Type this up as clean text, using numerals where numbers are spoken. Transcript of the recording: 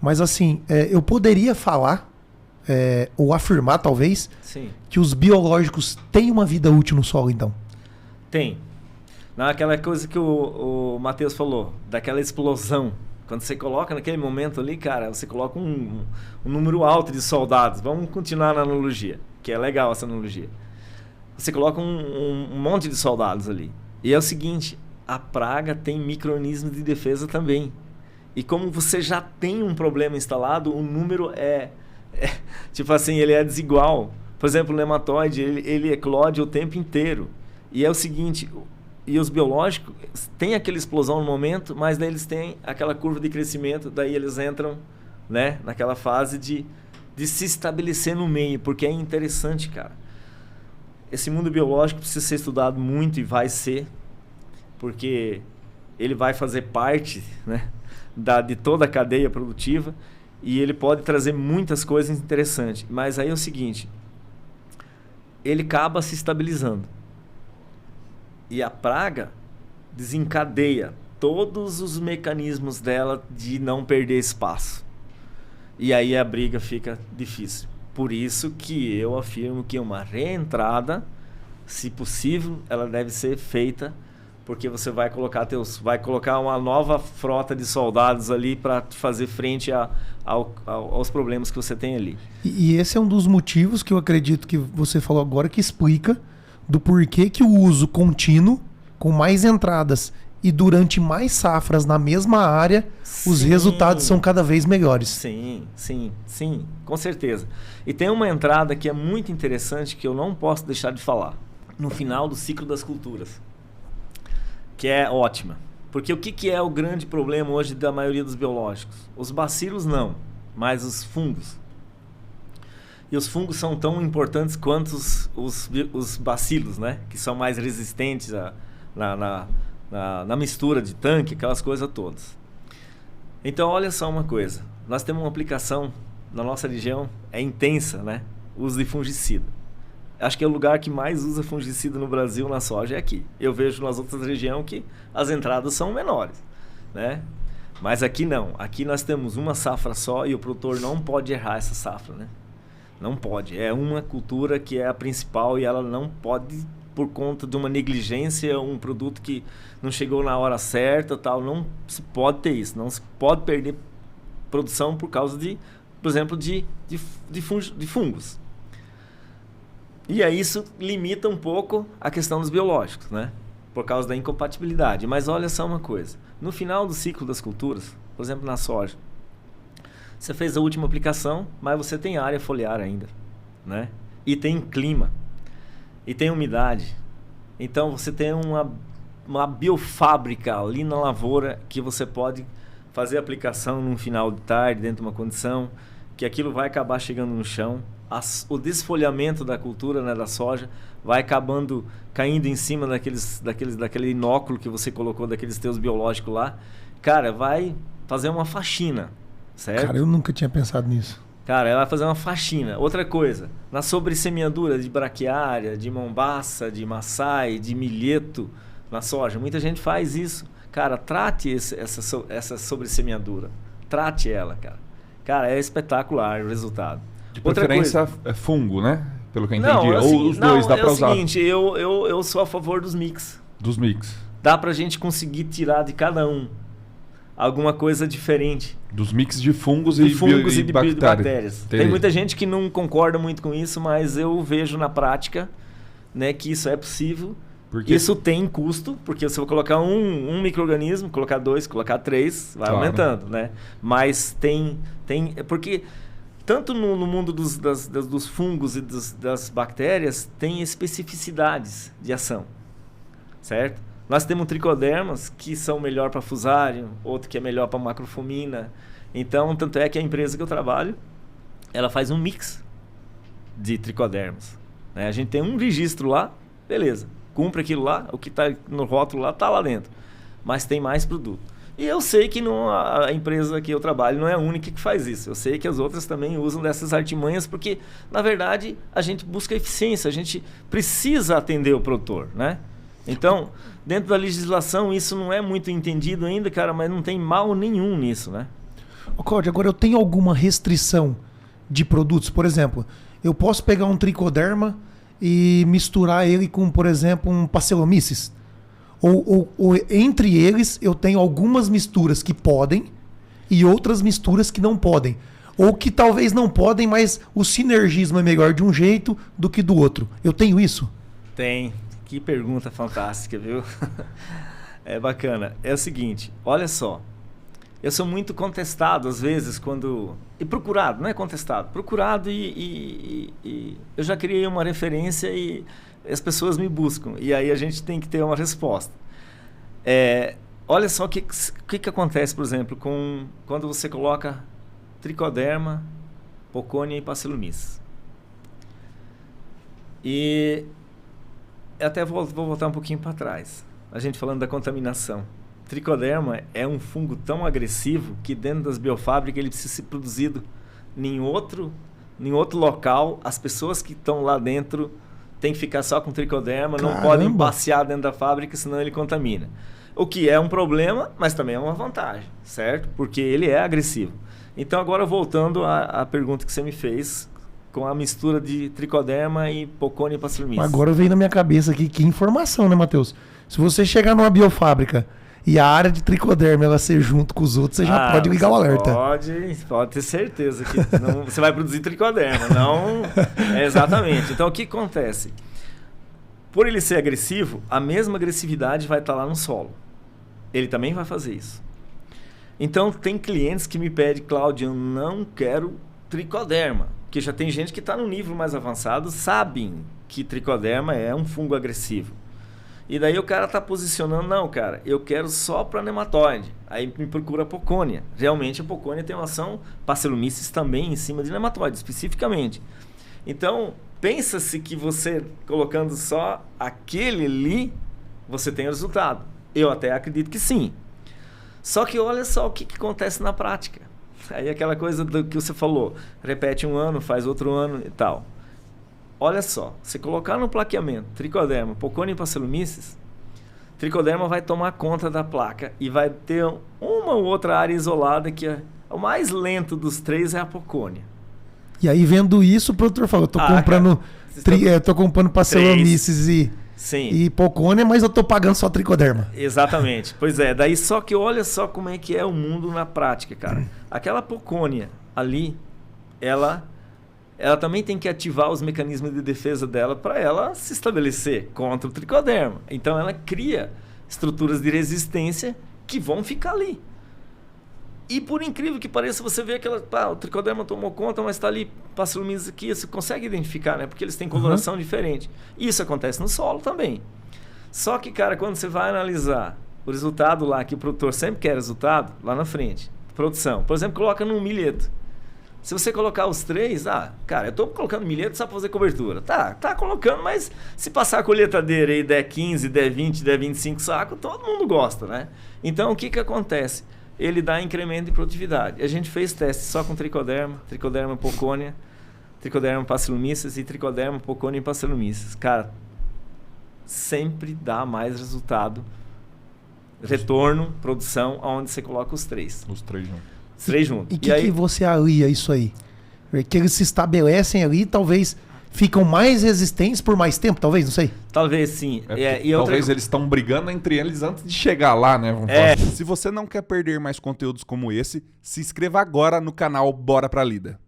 Mas assim, eu poderia falar, ou afirmar talvez, Sim. que os biológicos têm uma vida útil no solo, então. Tem. Não, aquela coisa que o Matheus falou, daquela explosão. Quando você coloca naquele momento ali, cara, você coloca um número alto de soldados. Vamos continuar na analogia, que é legal essa analogia. Você coloca um monte de soldados ali. E é o seguinte, a praga tem micro-organismos de defesa também. E como você já tem um problema instalado, o número tipo assim, ele é desigual. Por exemplo, o nematóide, ele eclode o tempo inteiro. E é o seguinte, e os biológicos têm aquela explosão no momento, mas daí eles têm aquela curva de crescimento, daí eles entram, né, naquela fase de se estabelecer no meio, porque é interessante, cara. Esse mundo biológico precisa ser estudado muito e vai ser, porque ele vai fazer parte, né, de toda a cadeia produtiva e ele pode trazer muitas coisas interessantes. Mas aí é o seguinte, ele acaba se estabilizando. E a praga desencadeia todos os mecanismos dela de não perder espaço. E aí a briga fica difícil. Por isso que eu afirmo que uma reentrada, se possível, ela deve ser feita, porque você vai colocar uma nova frota de soldados ali para fazer frente aos problemas que você tem ali. E esse é um dos motivos que eu acredito que você falou agora, que explica do porquê que o uso contínuo, com mais entradas e durante mais safras na mesma área, os resultados são cada vez melhores. Sim, com certeza. E tem uma entrada que é muito interessante que eu não posso deixar de falar. No final do ciclo das culturas. Que é ótima. Porque o que é o grande problema hoje da maioria dos biológicos? Os bacilos não, mas os fungos. E os fungos são tão importantes quanto os bacilos, né? Que são mais resistentes na mistura de tanque, aquelas coisas todas. Então, olha só uma coisa. Nós temos uma aplicação na nossa região, é intensa, né? O uso de fungicida. Acho que é o lugar que mais usa fungicida no Brasil, na soja, é aqui. Eu vejo nas outras regiões que as entradas são menores, né? Mas aqui não. Aqui nós temos uma safra só e o produtor não pode errar essa safra, né? Não pode. É uma cultura que é a principal e ela não pode, por conta de uma negligência, um produto que não chegou na hora certa, tal, não se pode ter isso. Não se pode perder produção por causa de, por exemplo, de fungos. E aí isso limita um pouco a questão dos biológicos, né? Por causa da incompatibilidade. Mas olha só uma coisa. No final do ciclo das culturas, por exemplo, na soja, você fez a última aplicação, mas você tem área foliar ainda, né? E tem clima. E tem umidade. Então você tem uma biofábrica ali na lavoura que você pode fazer a aplicação num final de tarde, dentro de uma condição que aquilo vai acabar chegando no chão. O desfolhamento da cultura, né, da soja, vai acabando caindo em cima daquele inóculo que você colocou, daqueles teus biológicos lá. Cara, vai fazer uma faxina, certo? Cara, eu nunca tinha pensado nisso. Cara, ela vai fazer uma faxina. Outra coisa, na sobressemeadura de braquiária, de mombaça, de maçai, de milheto na soja, muita gente faz isso. Cara, trate essa sobressemeadura. Trate ela, cara. Cara, é espetacular o resultado. De preferência é fungo, né? Pelo que eu entendi. Não, ou os dois dá pra usar. É o seguinte, eu sou a favor dos mix. Dos mix. Dá pra gente conseguir tirar de cada um alguma coisa diferente. Dos mix de fungos de e de bactérias. Tem muita gente que não concorda muito com isso, mas eu vejo na prática, né, que isso é possível. Porque isso tem custo, porque se eu colocar um micro-organismo, colocar 2, colocar 3, vai aumentando, né? Mas tem porque tanto no mundo dos fungos e das bactérias tem especificidades de ação, certo? Nós temos tricodermas que são melhor para fusário, outro que é melhor para macrofumina. Então, tanto é que a empresa que eu trabalho, ela faz um mix de tricodermas, né? A gente tem um registro lá, beleza. Cumpre aquilo lá, o que está no rótulo lá está lá dentro. Mas tem mais produto. E eu sei que a empresa que eu trabalho não é a única que faz isso. Eu sei que as outras também usam dessas artimanhas, porque, na verdade, a gente busca eficiência, a gente precisa atender o produtor, né? Então, dentro da legislação, isso não é muito entendido ainda, cara, mas não tem mal nenhum nisso, né? Ô, Cláudio, agora eu tenho alguma restrição de produtos? Por exemplo, eu posso pegar um tricoderma e misturar ele com, por exemplo, um Pastelomices? Ou entre eles eu tenho algumas misturas que podem e outras misturas que não podem. Ou que talvez não podem, mas o sinergismo é melhor de um jeito do que do outro. Eu tenho isso? Tem. Que pergunta fantástica, viu? É bacana. É o seguinte, olha só. Eu sou muito contestado às vezes quando... E procurado, não é contestado. Procurado e eu já criei uma referência e as pessoas me buscam. E aí a gente tem que ter uma resposta. Olha só o que acontece, por exemplo, quando você coloca tricoderma, pocônia e Pastelomices. E até vou voltar um pouquinho para trás. A gente falando da contaminação. Tricoderma é um fungo tão agressivo que dentro das biofábricas ele precisa ser produzido em outro local. As pessoas que estão lá dentro têm que ficar só com tricoderma, Caramba. não podem passear dentro da fábrica, senão ele contamina. O que é um problema, mas também é uma vantagem, certo? Porque ele é agressivo. Então agora voltando à pergunta que você me fez, com a mistura de tricoderma e pocônia e Pastelomices. Agora veio na minha cabeça aqui, que informação, né, Matheus? Se você chegar numa biofábrica e a área de tricoderma ela ser junto com os outros, você já pode ligar o alerta. Pode ter certeza que você vai produzir tricoderma. Não, exatamente. Então o que acontece? Por ele ser agressivo, a mesma agressividade vai estar lá no solo. Ele também vai fazer isso. Então tem clientes que me pedem, Cláudio, eu não quero tricoderma. Porque já tem gente que está no nível mais avançado, sabem que tricoderma é um fungo agressivo. E daí o cara está posicionando, não, cara, eu quero só para nematóide. Aí me procura a pocônia. Realmente a pocônia tem uma ação Pastelomices também em cima de nematóide, especificamente. Então, pensa-se que você colocando só aquele ali, você tem o resultado. Eu até acredito que sim. Só que olha só o que acontece na prática. Aí aquela coisa do que você falou, repete um ano, faz outro ano e tal. Olha só, você colocar no plaqueamento tricoderma, pocônia e Pastelomices, tricoderma vai tomar conta da placa e vai ter uma ou outra área isolada que o mais lento dos três é a pocônia. E aí vendo isso, o produtor falou, tô comprando Pastelomices e pocônia, mas eu tô pagando só tricoderma. Exatamente. Pois é, daí só que olha só como é que é o mundo na prática, cara. Aquela pocônia ali, ela também tem que ativar os mecanismos de defesa dela para ela se estabelecer contra o tricoderma. Então ela cria estruturas de resistência que vão ficar ali. E por incrível que pareça, você vê aquela... o tricoderma tomou conta, mas está ali Pastelomices aqui, você consegue identificar, né? Porque eles têm coloração diferente. Isso acontece no solo também. Só que, cara, quando você vai analisar o resultado lá, que o produtor sempre quer resultado, lá na frente, produção. Por exemplo, coloca num milheto. Se você colocar os três, cara, eu estou colocando milheto só para fazer cobertura. Tá colocando, mas se passar a colheitadeira aí, der 15, der 20, der 25 sacos, todo mundo gosta, né? Então, o que acontece? Ele dá incremento de produtividade. A gente fez testes só com tricoderma pocônia, tricoderma Pastelomices e tricoderma pocônia e Pastelomices. Cara, sempre dá mais resultado, retorno, produção, aonde você coloca os três. Os três juntos. Os três juntos. E que você alia isso aí? Que eles se estabelecem ali, talvez ficam mais resistentes por mais tempo, talvez, não sei. Talvez sim. Talvez eles estão brigando entre eles antes de chegar lá, né? Se você não quer perder mais conteúdos como esse, se inscreva agora no canal Bora Pra Lida.